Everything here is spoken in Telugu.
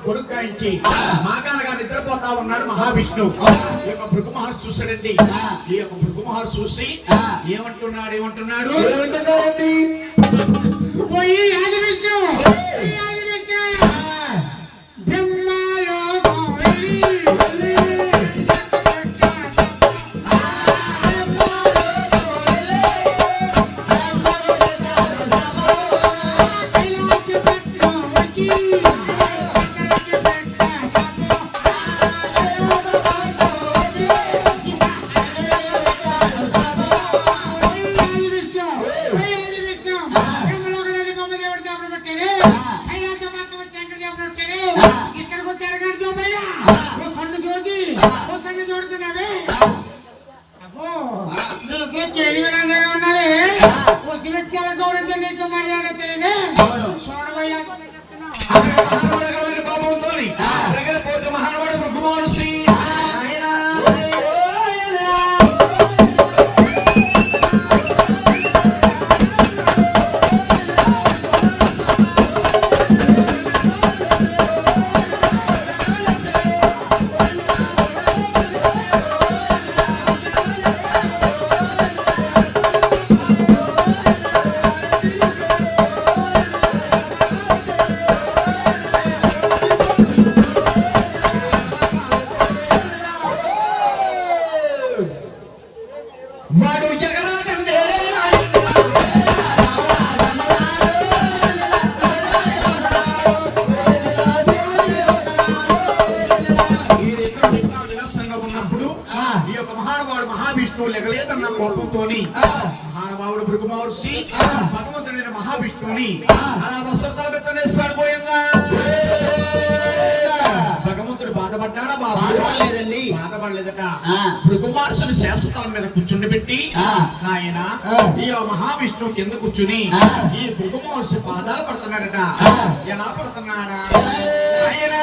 కొడుకు గాయించి మాగానగా నిద్రపోతా ఉన్నాడు మహావిష్ణువు. ఈ యొక్క భృగు మహర్షి చూసాడండి. ఈ యొక్క భృగు మహర్షి చూసి ఏమంటున్నాడు మహానుభావుడు భృగు మహర్షి లెగలేదన్న కోపంతోని మహానుభావుడు భృగు మహర్షి భగవంతుడైన మహావిష్ణువుని అలా వస్త్రాల మీద వేస్తాడు. పోయిందా భగవంతుడు బాధపడ్డాడా? బాధపడలేదట. భృగు మహర్షిని శాశ్వతాల మీద కూర్చుండి పెట్టి ఆయన ఈ మహావిష్ణువు కింద కూర్చుని ఈ భృగు మహర్షి పాదాలు పడుతున్నాడట. ఎలా పడుతున్నాడా ఆయన